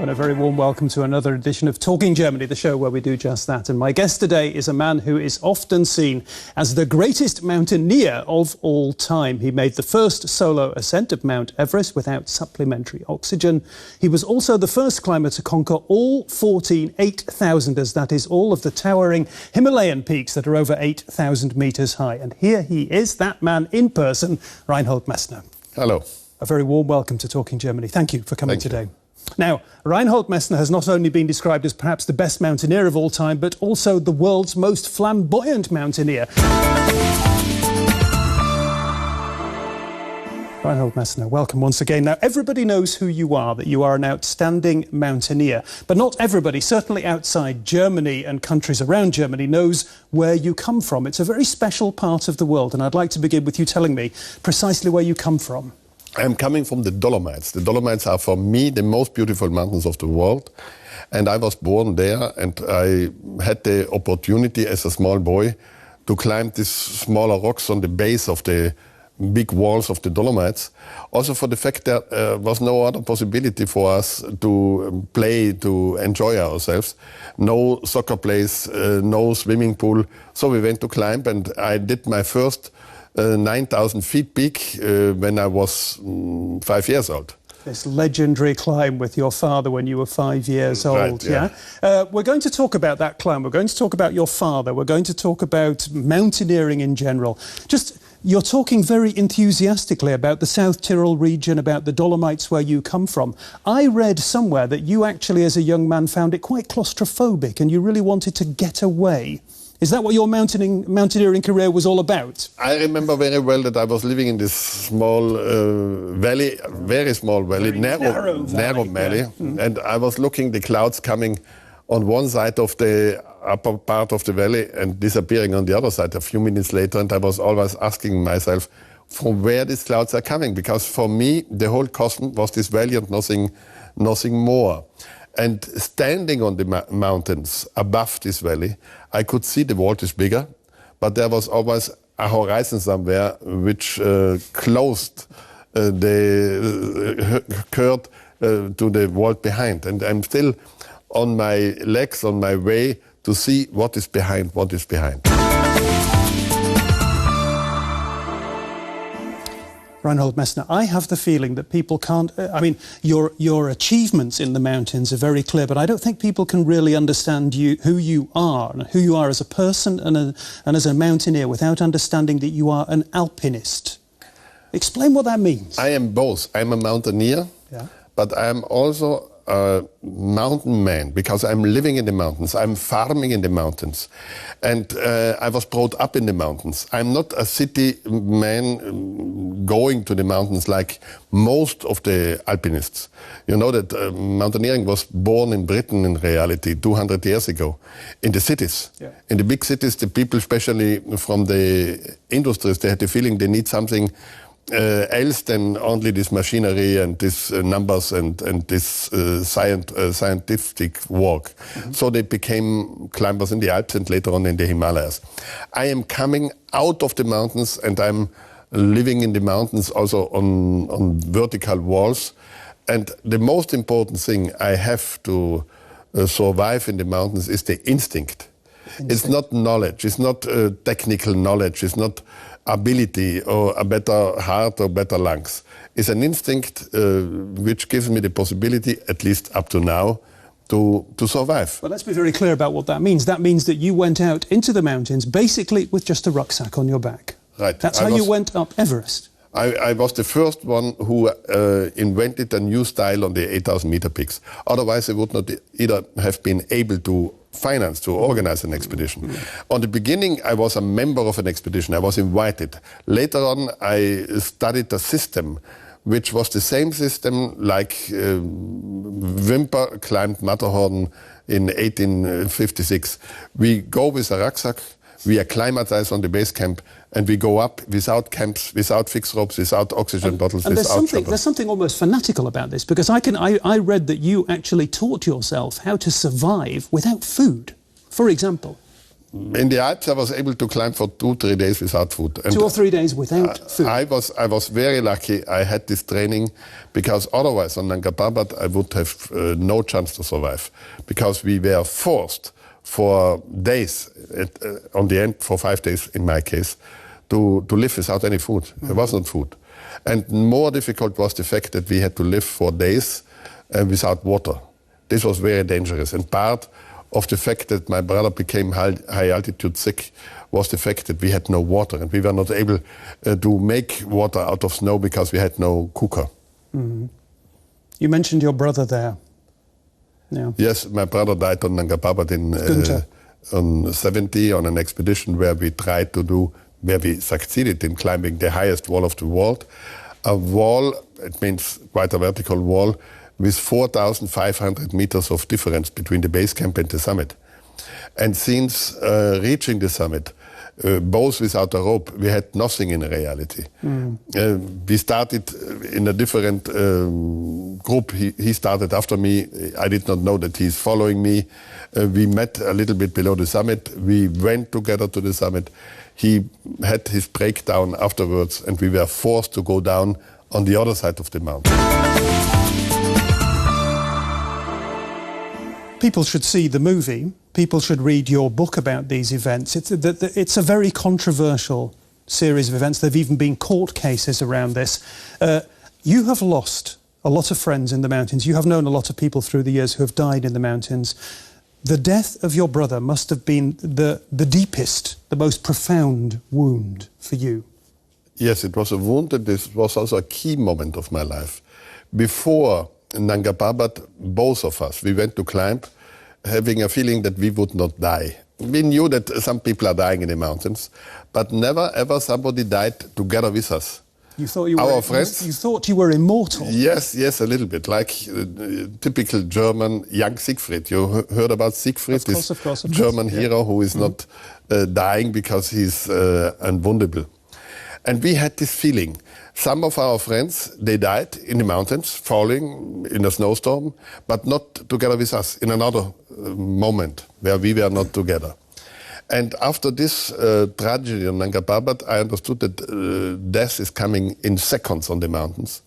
and a very warm welcome to another edition of Talking Germany, the show where we do just that. And my guest today is a man who is often seen as the greatest mountaineer of all time. He made the first solo ascent of Mount Everest without supplementary oxygen. He was also the first climber to conquer all 14 8,000ers, that is, all of the towering Himalayan peaks that are over 8,000 metres high. And here he is, that man in person, Reinhold Messner. Hello. A very warm welcome to Talking Germany. Thank you for coming today. Now, Reinhold Messner has not only been described as perhaps the best mountaineer of all time, but also the world's most flamboyant mountaineer. Reinhold Messner, welcome once again. Now, everybody knows who you are, that you are an outstanding mountaineer. But not everybody, certainly outside Germany and countries around Germany, knows where you come from. It's a very special part of the world, and I'd like to begin with you telling me precisely where you come from. I'm coming from the Dolomites. The Dolomites are, for me, the most beautiful mountains of the world. And I was born there, and I had the opportunity as a small boy to climb these smaller rocks on the base of the big walls of the Dolomites. Also for the fact that there was no other possibility for us to play, to enjoy ourselves. No soccer place, no swimming pool. So we went to climb, and I did my first 9,000 feet peak when I was 5 years old. This legendary climb with your father when you were 5 years old. Right, yeah. We're going to talk about that climb. We're going to talk about your father. We're going to talk about mountaineering in general. Just, you're talking very enthusiastically about the South Tyrol region, about the Dolomites where you come from. I read somewhere that you actually, as a young man, found it quite claustrophobic and you really wanted to get away. Is that what your mountaineering career was all about? I remember very well that I was living in this small valley, very small valley, narrow valley. Yeah. And I was looking the clouds coming on one side of the upper part of the valley and disappearing on the other side a few minutes later. And I was always asking myself from where these clouds are coming, because for me the whole cosmos was this valley and nothing more. And standing on the mountains above this valley, I could see the world is bigger, but there was always a horizon somewhere which closed the curve to the world behind. And I'm still on my legs, on my way to see what is behind, what is behind. Reinhold Messner, I have the feeling that people can't... I mean, your achievements in the mountains are very clear, but I don't think people can really understand who you are as a person and as a mountaineer without understanding that you are an alpinist. Explain what that means. I am both. I'm a mountaineer, but I am also a mountain man, because I'm living in the mountains, I'm farming in the mountains, and I was brought up in the mountains. I'm not a city man going to the mountains like most of the alpinists. You know that mountaineering was born in Britain in reality 200 years ago, in the cities. Yeah. In the big cities, the people, especially from the industries, they had the feeling they need something else than only this machinery and these numbers and this scientific work. Mm-hmm. So they became climbers in the Alps and later on in the Himalayas. I am coming out of the mountains and I'm living in the mountains also on vertical walls. And the most important thing I have to survive in the mountains is the instinct. It's not knowledge, it's not technical knowledge, it's not ability or a better heart or better lungs. It's an instinct which gives me the possibility, at least up to now, to survive. Well, let's be very clear about what that means. That means that you went out into the mountains basically with just a rucksack on your back. Right. That's how you went up Everest. I was the first one who invented a new style on the 8,000 meter peaks. Otherwise, I would not either have been able to finance, to organize an expedition. Mm-hmm. On the beginning, I was a member of an expedition. I was invited. Later on, I studied a system which was the same system like Wimper climbed Matterhorn in 1856. We go with a rucksack, we acclimatize on the base camp, and we go up without camps, without fixed ropes, without oxygen bottles, and without there's something almost fanatical about this, because I read that you actually taught yourself how to survive without food, for example. In the Alps, I was able to climb for 2-3 days without food. And 2 or 3 days without food? I was very lucky I had this training, because otherwise on Nanga Parbat I would have no chance to survive. Because we were forced for days, on the end for 5 days in my case, to live without any food. There was not food. And more difficult was the fact that we had to live for days without water. This was very dangerous. And part of the fact that my brother became high altitude sick was the fact that we had no water, and we were not able to make water out of snow because we had no cooker. Mm-hmm. You mentioned your brother there. Yeah. Yes, my brother died on Nanga Parbat on 70 on an expedition where we succeeded in climbing the highest wall of the world. A wall, it means quite a vertical wall, with 4,500 meters of difference between the base camp and the summit. And since reaching the summit, both without a rope, we had nothing in reality. We started in a different group. He started after me. I did not know that he's following me. We met a little bit below the summit. We went together to the summit. He had his breakdown afterwards, and we were forced to go down on the other side of the mountain. People should see the movie. People should read your book about these events. It's a very controversial series of events. There have even been court cases around this. You have lost a lot of friends in the mountains. You have known a lot of people through the years who have died in the mountains. The death of your brother must have been the deepest, the most profound wound for you. Yes, it was a wound, and this was also a key moment of my life. Before Nanga Parbat, both of us, we went to climb, having a feeling that we would not die. We knew that some people are dying in the mountains, but never ever somebody died together with us. You thought friends? You thought you were immortal. Yes, a little bit, like typical German young Siegfried. You heard about Siegfried, this German hero who is not dying because he's invulnerable. And we had this feeling. Some of our friends, they died in the mountains, falling in a snowstorm, but not together with us, in another moment where we were not together. And after this tragedy on Nanga Parbat, I understood that death is coming in seconds on the mountains.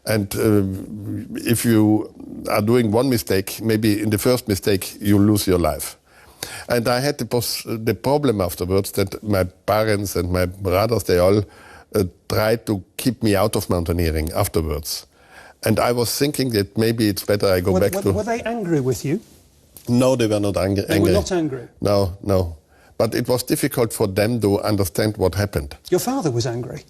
And if you are doing one mistake, maybe in the first mistake, you lose your life. And I had the problem afterwards that my parents and my brothers, they all tried to keep me out of mountaineering afterwards. And I was thinking that maybe it's better I go back to... Were they angry with you? No, they were not angry. They were not angry? No. But it was difficult for them to understand what happened. Your father was angry?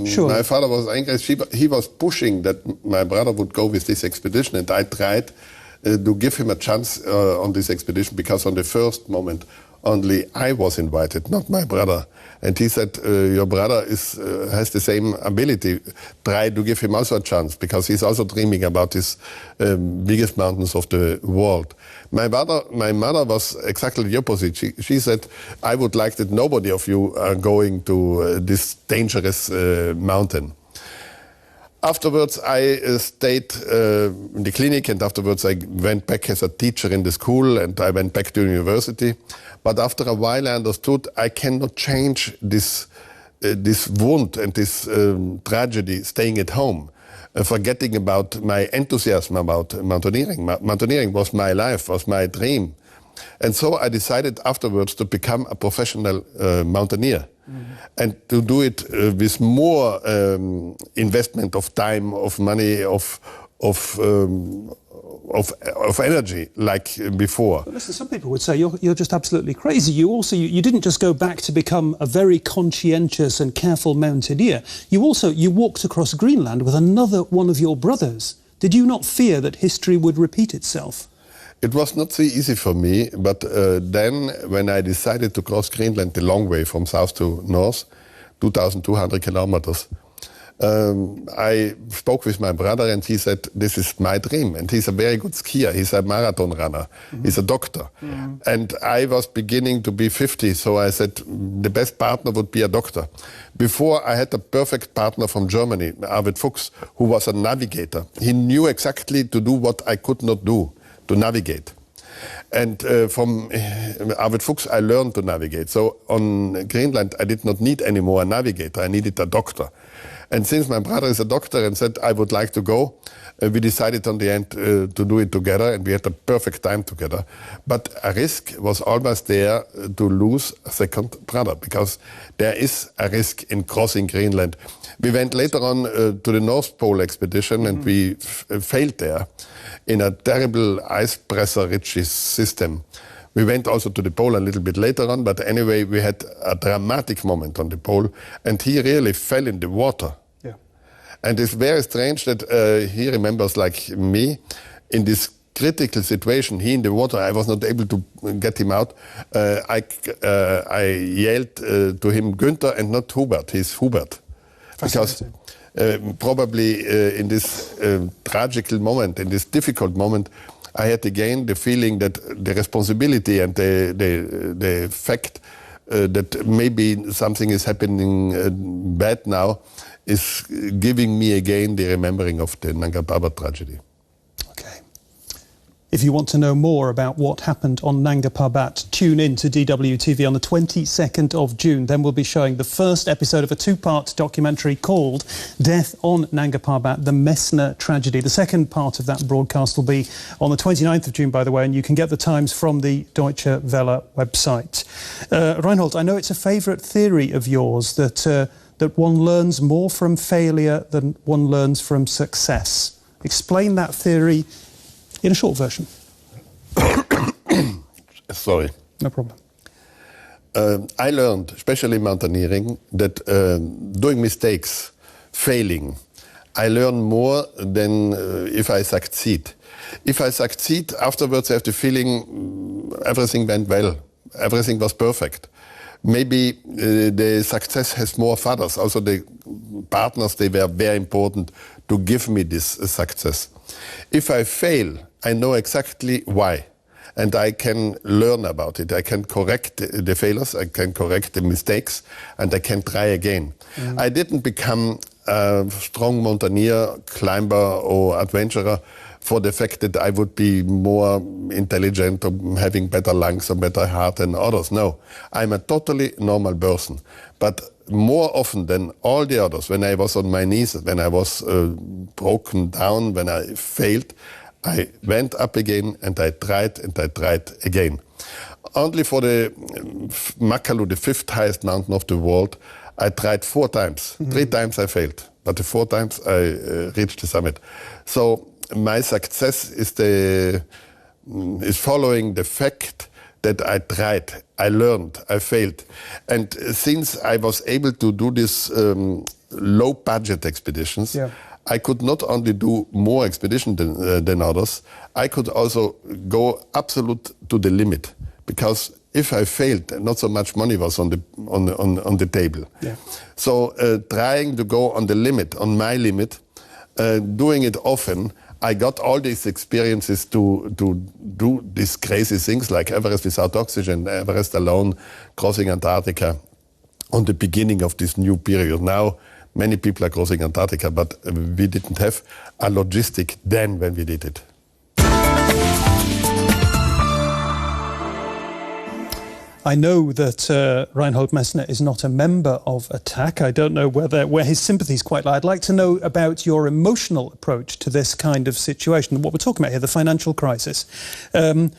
Sure. My father was angry. He was pushing that my brother would go with this expedition, and I tried to give him a chance on this expedition, because on the first moment only I was invited, not my brother. And he said, your brother has the same ability. Try to give him also a chance, because he's also dreaming about these biggest mountains of the world. My mother was exactly the opposite. She said, I would like that nobody of you are going to this dangerous mountain. Afterwards, I stayed in the clinic, and afterwards I went back as a teacher in the school, and I went back to university. But after a while, I understood I cannot change this wound and this tragedy staying at home, forgetting about my enthusiasm about mountaineering. Mountaineering was my life, was my dream. And so I decided afterwards to become a professional mountaineer. And to do it with more investment of time, of money, of energy, like before. But listen, some people would say you're just absolutely crazy. You didn't just go back to become a very conscientious and careful mountaineer. You walked across Greenland with another one of your brothers. Did you not fear that history would repeat itself? It was not so easy for me, but then when I decided to cross Greenland the long way from south to north, 2,200 kilometers, I spoke with my brother, and he said, this is my dream. And he's a very good skier. He's a marathon runner. He's a doctor. And I was beginning to be 50, so I said, the best partner would be a doctor. Before, I had a perfect partner from Germany, Arvid Fuchs, who was a navigator. He knew exactly to do what I could not do, to navigate. And from Arvid Fuchs, I learned to navigate. So on Greenland, I did not need anymore a navigator. I needed a doctor. And since my brother is a doctor and said I would like to go, we decided on the end to do it together, and we had a perfect time together. But a risk was always there to lose a second brother, because there is a risk in crossing Greenland. We went later on to the North Pole expedition, and we failed there in a terrible ice pressure-rich system. We went also to the pole a little bit later on, but anyway, we had a dramatic moment on the pole, and he really fell in the water. Yeah. And it's very strange that he remembers, like me, in this critical situation, he in the water, I was not able to get him out. I yelled to him, Günther, and not Hubert. He's Hubert. Because probably in this tragical moment, in this difficult moment, I had again the feeling that the responsibility and the fact that maybe something is happening bad now is giving me again the remembering of the Nanga Parbat tragedy. Okay. If you want to know more about what happened on Nanga Parbat, tune in to DW TV on the 22nd of June. Then we'll be showing the first episode of a two-part documentary called Death on Nanga Parbat, the Messner Tragedy. The second part of that broadcast will be on the 29th of June, by the way, and you can get the times from the Deutsche Welle website. Reinhold, I know it's a favourite theory of yours that one learns more from failure than one learns from success. Explain that theory in a short version. Sorry. No problem. I learned, especially in mountaineering, that doing mistakes, failing, I learn more than if I succeed. If I succeed, afterwards I have the feeling everything went well, everything was perfect. Maybe the success has more fathers. Also the partners, they were very important to give me this success. If I fail, I know exactly why. And I can learn about it. I can correct the failures, I can correct the mistakes, and I can try again. I didn't become a strong mountaineer, climber or adventurer for the fact that I would be more intelligent or having better lungs or better heart than others. No, I'm a totally normal person. But more often than all the others, when I was on my knees, when I was broken down, when I failed, I went up again and I tried again. Only for the Makalu, the fifth highest mountain of the world, I tried 4 times. 3 times I failed, but the 4 times I reached the summit. So my success is following the fact that I tried, I learned, I failed. And since I was able to do these low-budget expeditions, I could not only do more expeditions than others, I could also go absolute to the limit. Because if I failed, not so much money was on the table. Yeah. So trying to go on the limit, on my limit, doing it often, I got all these experiences to do these crazy things like Everest without oxygen, Everest alone, crossing Antarctica on the beginning of this new period. Now, many people are crossing Antarctica, but we didn't have a logistic then when we did it. I know that Reinhold Messner is not a member of ATTAC. I don't know where his sympathies quite lie. I'd like to know about your emotional approach to this kind of situation, what we're talking about here, the financial crisis. When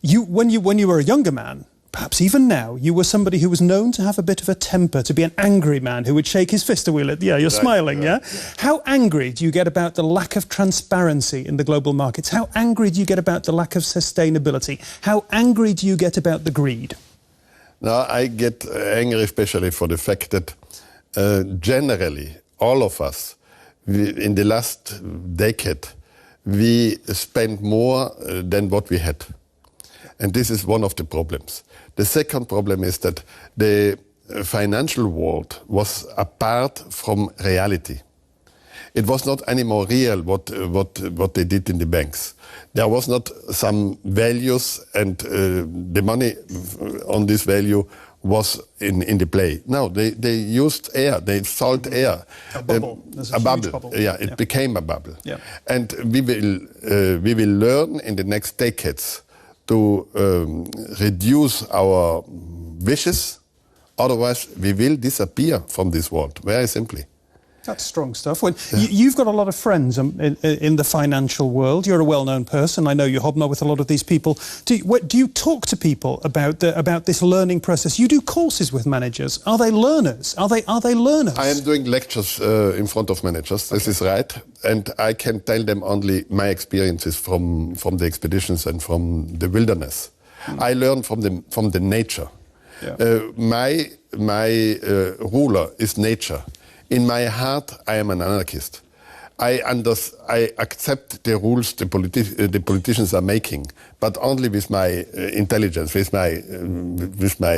you were a younger man, perhaps even now, you were somebody who was known to have a bit of a temper, to be an angry man who would shake his fist a wheel at, you're smiling, yeah? How angry do you get about the lack of transparency in the global markets? How angry do you get about the lack of sustainability? How angry do you get about the greed? Now, I get angry especially for the fact that generally, all of us, in the last decade, we spent more than what we had. And this is one of the problems. The second problem is that the financial world was apart from reality. It was not anymore real what they did in the banks. There was not some values and the money on this value was in the play. No, they used air, they sold air. A bubble. A bubble. Yeah, it became a bubble. Yeah. And we will learn in the next decades to reduce our wishes. Otherwise, we will disappear from this world, very simply. That's strong stuff. Well, you've got a lot of friends in the financial world. You're a well-known person. I know you hobnob with a lot of these people. Do you talk to people about this learning process? You do courses with managers. Are they learners? Are they learners? I am doing lectures in front of managers. This is right, and I can tell them only my experiences from the expeditions and from the wilderness. I learn from the nature. Yeah. My ruler is nature. In my heart, I am an anarchist. I accept the rules the politicians are making, but only with my intelligence, with my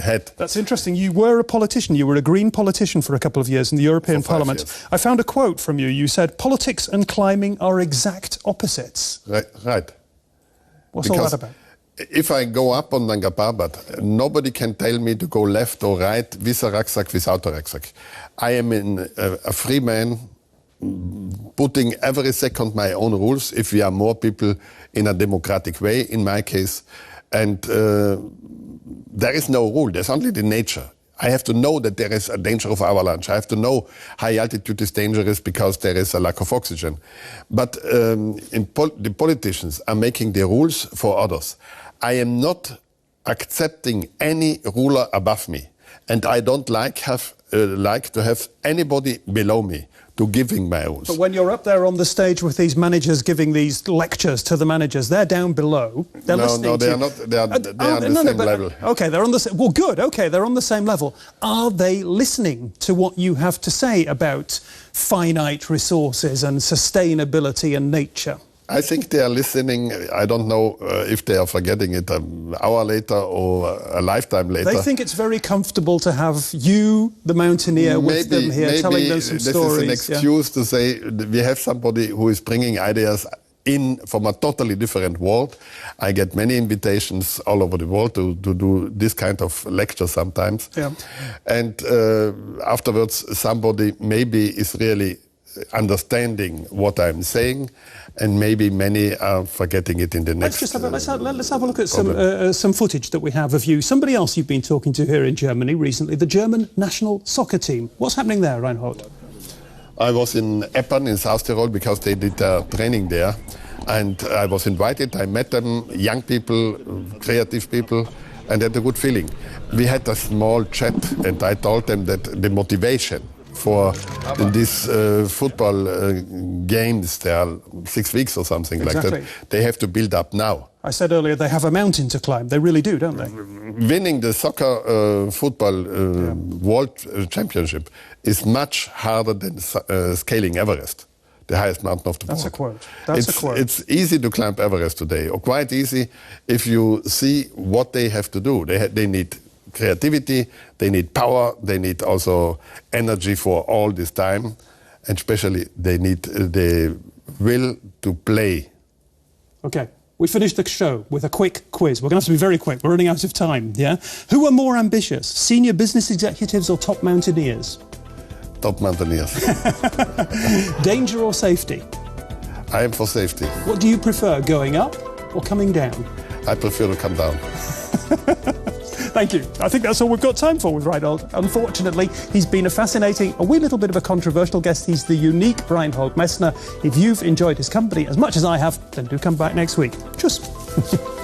head. That's interesting. You were a politician. You were a Green politician for a couple of years in the European Parliament. Years. I found a quote from you. You said, "Politics and climbing are exact opposites." Right. What's all that about? If I go up on Nanga Parbat, nobody can tell me to go left or right with a rucksack, without a rucksack. I am a free man, putting every second my own rules, if we are more people in a democratic way, in my case. And there is no rule, there's only the nature. I have to know that there is a danger of avalanche. I have to know high altitude is dangerous because there is a lack of oxygen. But the politicians are making the rules for others. I am not accepting any ruler above me. And I don't like to have anybody below me to giving my rules. But when you're up there on the stage with these managers giving these lectures to the managers, they're down below. They're listening they to are not. They are on the same level. Okay, they're on the well. Good. Okay, they're on the same level. Are they listening to what you have to say about finite resources and sustainability and nature? I think they are listening. I don't know if they are forgetting it an hour later or a lifetime later. They think it's very comfortable to have you, the Mountaineer, with them here, telling them some stories. This is an excuse to say we have somebody who is bringing ideas in from a totally different world. I get many invitations all over the world to do this kind of lecture sometimes. Yeah. And afterwards, somebody maybe is really understanding what I'm saying, and maybe many are forgetting it in the next. Let's have a look at some footage that we have of you. Somebody else you've been talking to here in Germany recently, the German national soccer team. What's happening there, Reinhold? I was in Eppern in South Tyrol because they did training there, and I was invited. I met them, young people, creative people, and had a good feeling. We had a small chat, and I told them that the motivation for these football games, there are 6 weeks or something like that, they have to build up now. I said earlier they have a mountain to climb. They really do, don't they? Winning the soccer football world championship is much harder than scaling Everest, the highest mountain of the world. That's a quote. That's a quote. It's easy to climb Everest today, or quite easy if you see what they have to do. They need creativity, they need power, they need also energy for all this time, and especially they need the will to play. Okay, we finished the show with a quick quiz. We're going to have to be very quick, we're running out of time, yeah? Who are more ambitious, senior business executives or top mountaineers? Top mountaineers. Danger or safety? I am for safety. What do you prefer, going up or coming down? I prefer to come down. Thank you. I think that's all we've got time for with Reinhold. Unfortunately, he's been a fascinating, a wee little bit of a controversial guest. He's the unique Reinhold Messner. If you've enjoyed his company as much as I have, then do come back next week. Tschüss.